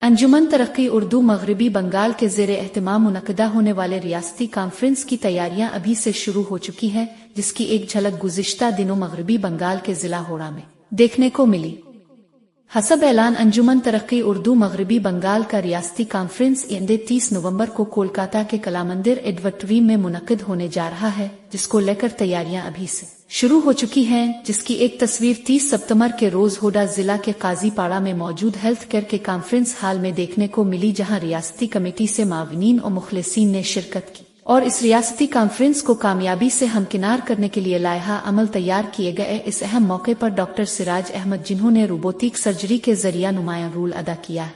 अंजुमन तरक्की उर्दू मगरबी बंगाल के ज़ेरे एहतमाम मुनक़दा होने वाले रियासती कॉन्फ्रेंस की तैयारियां अभी से शुरू हो चुकी हैं, जिसकी एक झलक गुज़िश्ता दिनों मगरबी बंगाल के ज़िला होड़ा में देखने को मिली। हसब ऐलान अंजुमन तरक्की उर्दू मगरबी बंगाल का रियासती कॉन्फ्रेंस 30 नवंबर को कोलकाता के कलामंदिर एडवर्टरीम में मुनक़िद होने जा रहा है, जिसको लेकर तैयारियां अभी से शुरू हो चुकी हैं, जिसकी एक तस्वीर 30 सितंबर के रोज होडा जिला के काजीपाड़ा में मौजूद हेल्थ केयर के कॉन्फ्रेंस हॉल में देखने को मिली, जहां रियासती कमेटी से मावनीन और मुखलिसीन ने शिरकत की और इस रियासती कॉन्फ्रेंस को कामयाबी से हमकिनार करने के लिए लायहा अमल तैयार किए गए। इस अहम मौके पर डॉक्टर सिराज अहमद, जिन्होंने रोबोटिक सर्जरी के जरिए नुमायां रोल अदा किया है,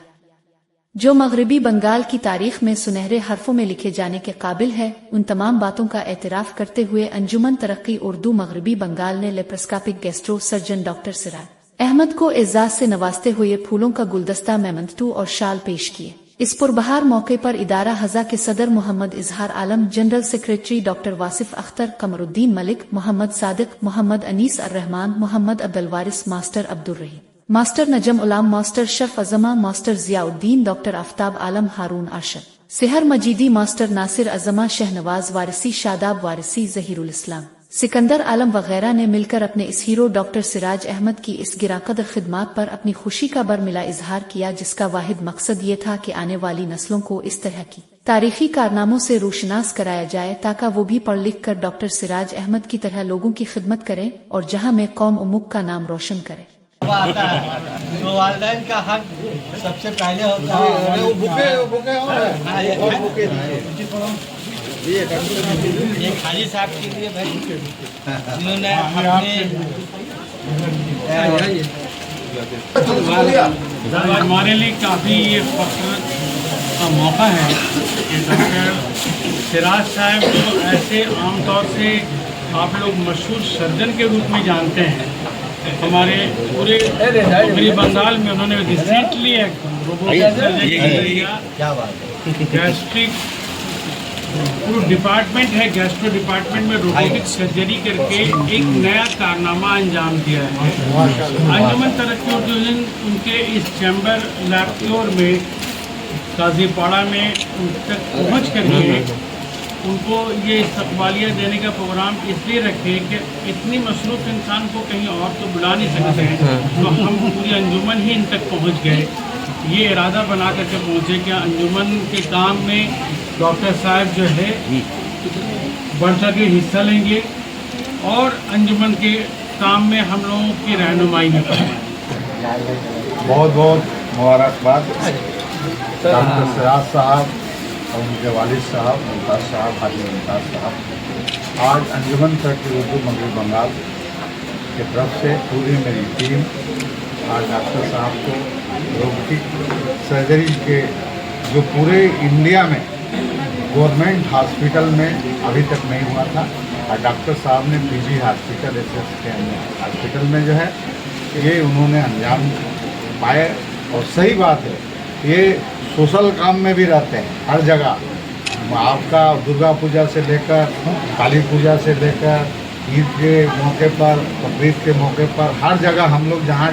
जो मगरबी बंगाल की तारीख में सुनहरे हरफों में लिखे जाने के काबिल है, उन तमाम बातों का एतराफ करते हुए अंजुमन तरक्की उर्दू मगरबी बंगाल ने laparoscopic gastro surgeon doctor Siraj Ahmed को एजाज से नवाजते हुए फूलों का गुलदस्ता, मेमंटो और शाल पेश किए। इस पुरबहार मौके पर इदारा हज़ा के सदर Mohammad Izhar Alam, general secretary doctor Wasif Akhtar, Qamaruddin Malik, Mohammad Sadiq, Mohammad Anees Arrahman, Mohammad Abdulwaris, master Abdul Rahim, master Najam Ulam, master Sharf Ajma, master Ziauddin, doctor Aftab Alam, Haroon Arshad, Sehar Majidi, master Nasir Ajma, Shahnawaz Warsi, Shadab Warsi, Zahirul इस्लाम, सिकंदर आलम वगैरह ने मिलकर अपने इस हीरो डॉक्टर सिराज अहमद की इस गिराकदर खिदमात पर अपनी खुशी का बरमिला इजहार किया, जिसका वाहिद मकसद ये था कि आने वाली नस्लों को इस तरह की तारीखी कारनामों से रोशनास कराया जाए, ताकि वो भी पढ़ लिख कर डॉक्टर सिराज अहमद की तरह लोगों की खिदमत करें और जहां में कौम और मुल्क का नाम रोशन करें। तो वालिदैन का हक सबसे पहले होता है। ये खाली साहब के लिए भाई, जिन्होंने हमारे लिए काफ़ी ये फख्र का मौका है कि डॉक्टर सिराज साहब को ऐसे आमतौर से आप लोग मशहूर सर्जन के रूप में जानते हैं। हमारे पूरे मगरबी बंगाल में उन्होंने रिसेंटली एक रोबोटिक सर्जरी किया, गैस्ट्रिक पूरा डिपार्टमेंट है, गैस्ट्रो डिपार्टमेंट में रोबोटिक सर्जरी करके एक नया कारनामा अंजाम दिया है। अंजुमन तरक्की उर्दू हिंद उनके इस चैम्बर लैक्योर में काजीपाड़ा में उन तक पहुँच करके उनको ये इस्तकबालिया देने का प्रोग्राम इसलिए रखे कि इतनी मसरूफ़ इंसान को कहीं और तो बुला नहीं सकते हैं, तो हम पूरी अंजुमन ही इन तक पहुँच गए। ये इरादा बना करके पहुँचे कि अंजुमन के काम में डॉक्टर साहब जो है बढ़ चढ़ हिस्सा लेंगे और अंजुमन के काम में हम लोगों की रहनुमाई में करेंगे। बहुत बहुत मुबारकबाद डॉक्टर सिराज साहब और उनके वालिद साहब मुमताज़ साहब, हाजी मुमताज़ साहब। आज अंजुमन तरक्की उर्दू मगरबी बंगाल की तरफ से पूरी मेरी टीम आज डॉक्टर साहब को रोबोटिक सर्जरी के जो पूरे इंडिया में गवर्नमेंट हॉस्पिटल में अभी तक नहीं हुआ था, और डॉक्टर साहब ने पीजी हॉस्पिटल एसएस के हॉस्पिटल में जो है ये उन्होंने अंजाम पाए। और सही बात है, ये सोशल काम में भी रहते हैं हर जगह। आपका दुर्गा पूजा से लेकर काली पूजा से लेकर ईद के मौके पर, बकरीद के मौके पर, हर जगह हम लोग जहाँ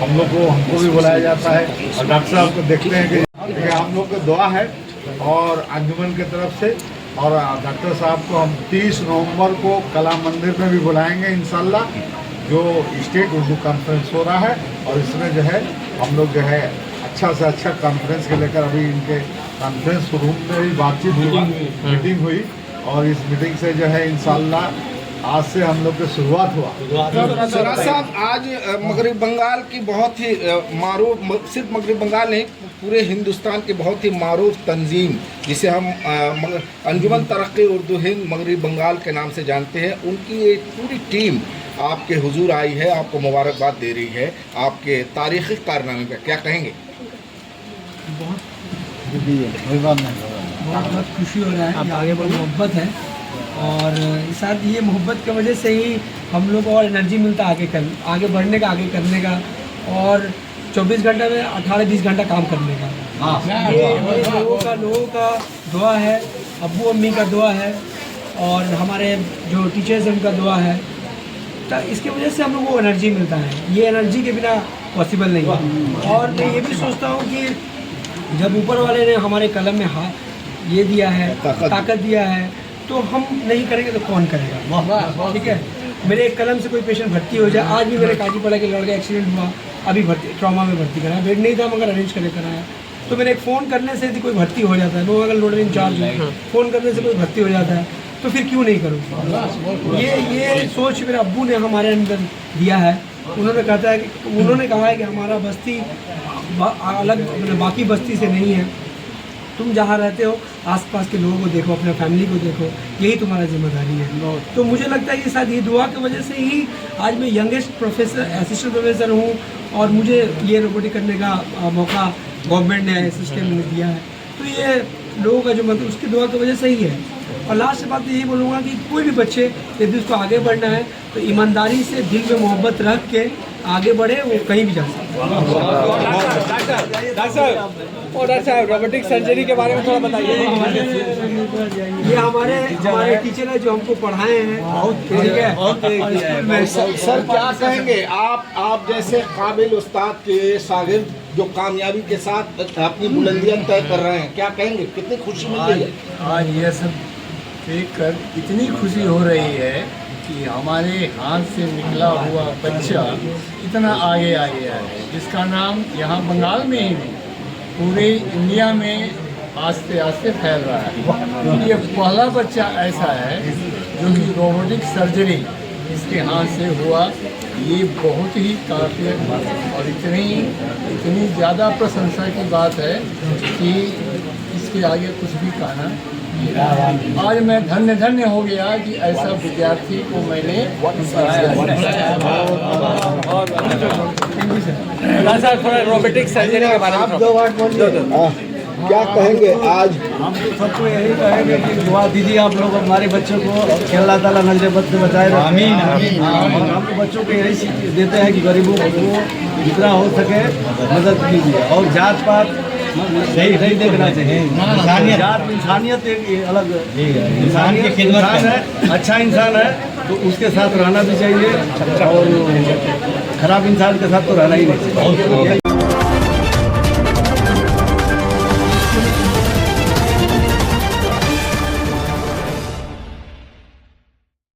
हम लोग को हमको भी बुलाया जाता है और डॉक्टर साहब को देखते हैं कि हम लोग को दुआ है और अंजुमन की तरफ से। और डॉक्टर साहब को हम 30 नवंबर को कला मंदिर में भी बुलाएंगे इंशाल्लाह, जो स्टेट उर्दू कॉन्फ्रेंस हो रहा है। और इसमें जो है हम लोग जो है अच्छा से अच्छा कॉन्फ्रेंस के लेकर अभी इनके कॉन्फ्रेंस रूम में भी बातचीत हुई, मीटिंग हुई, और इस मीटिंग से जो है इंशाल्लाह आज से हम लोग की शुरुआत हुआ। सिराज साहब, आज मगरबी बंगाल की बहुत ही मारूफ, सिर्फ मगरबी बंगाल नहीं पूरे हिंदुस्तान की बहुत ही मारूफ तंजीम जिसे हम अंजुमन तरक्की उर्दू हिंद मगरबी बंगाल के नाम से जानते हैं, उनकी एक पूरी टीम आपके हुजूर आई है, आपको मुबारकबाद दे रही है आपके तारीख़ी कारनामे पर, क्या कहेंगे? बहुत खुशी हो रहा है, आगे बहुत मोहब्बत है और साथ ये मोहब्बत की वजह से ही हम लोग को और एनर्जी मिलता है आगे बढ़ने का, आगे करने का, और 24 घंटे में 18-20 घंटा काम करने का। ये लोगों का दुआ है, अब्बू अम्मी का दुआ है और हमारे जो टीचर्स हैं उनका दुआ है, तो इसकी वजह से हम लोग को एनर्जी मिलता है। ये एनर्जी के बिना पॉसिबल नहीं है। और मैं ये भी सोचता हूँ कि जब ऊपर वाले ने हमारे कलम में ये दिया है, ताकत दिया है, तो हम नहीं करेंगे तो कौन करेगा। ठीक है, मेरे एक कलम से कोई पेशेंट भर्ती हो जाए। आज भी मेरे काजीपाड़ा के लड़का एक्सीडेंट हुआ, अभी ट्रॉमा में भर्ती कराया, बेड नहीं था मगर अरेंज करके कराया। तो मैंने एक फ़ोन करने से यदि कोई भर्ती हो जाता है, नो अगर लोडर इंचार्ज है, फ़ोन करने से कोई भर्ती हो जाता है, तो फिर क्यों नहीं करूँ। ये सोच मेरे अब्बू ने हमारे अंदर दिया है। उन्होंने कहा है कि हमारा बस्ती अलग बाकी बस्ती से नहीं है। तुम जहाँ रहते हो आसपास के लोगों को देखो, अपने फैमिली को देखो, यही तुम्हारा जिम्मेदारी है। तो मुझे लगता है कि शायद ये दुआ की वजह से ही आज मैं यंगेस्ट प्रोफेसर असिस्टेंट प्रोफेसर हूँ और मुझे ये रोबोटिक करने का मौका गवर्नमेंट ने सिस्टम ने दिया है। तो ये लोगों का जो मतलब उसकी दुआ की वजह से ही है। और लास्ट बात यही बोलूँगा कि कोई भी बच्चे यदि उसको आगे बढ़ना है तो ईमानदारी से दिल में मोहब्बत रख के आगे बढ़े, वो कहीं भी जा सकते हैं। डॉक्टर साहब रोबोटिक सर्जरी के बारे में थोड़ा बताइए। ये हमारे टीचर है जो हमको पढ़ाए हैं। ठीक है सर क्या कहेंगे आप जैसे काबिल उस्ताद के शागिर्द जो कामयाबी के साथ अपनी बुलंदियां तय कर रहे हैं, क्या कहेंगे, कितनी खुशी मिल रही है? आज ये सब देखकर इतनी खुशी हो रही है कि हमारे हाथ से निकला हुआ बच्चा इतना आगे आ गया है, जिसका नाम यहाँ बंगाल में ही नहीं पूरे इंडिया में आस्ते आस्ते फैल रहा है। ये पहला बच्चा ऐसा है जो कि रोबोटिक सर्जरी इसके हाथ से हुआ। ये बहुत ही काबिल और इतनी ज़्यादा प्रशंसा की बात है कि इसके आगे कुछ भी कहना। आज मैं धन्य हो गया कि ऐसा विद्यार्थी को मैंने रोबोटिक सर्जरी के बारे में क्या कहेंगे आज? हम तो सबको यही कहेंगे कि दुआ दीजिए आप लोग हमारे बच्चों को कि अल्लाह ताला नजर बद से बचाए। आमीन आमीन। और हम तो बच्चों को यही सीख देते हैं कि गरीबों को जितना हो सके मदद कीजिए और जात पात नहीं देखना चाहिए। जात इंसानियत एक अलग इंसान की खिदमत है, अच्छा इंसान है तो उसके साथ रहना भी चाहिए और खराब इंसान के साथ तो रहना ही नहीं चाहिए।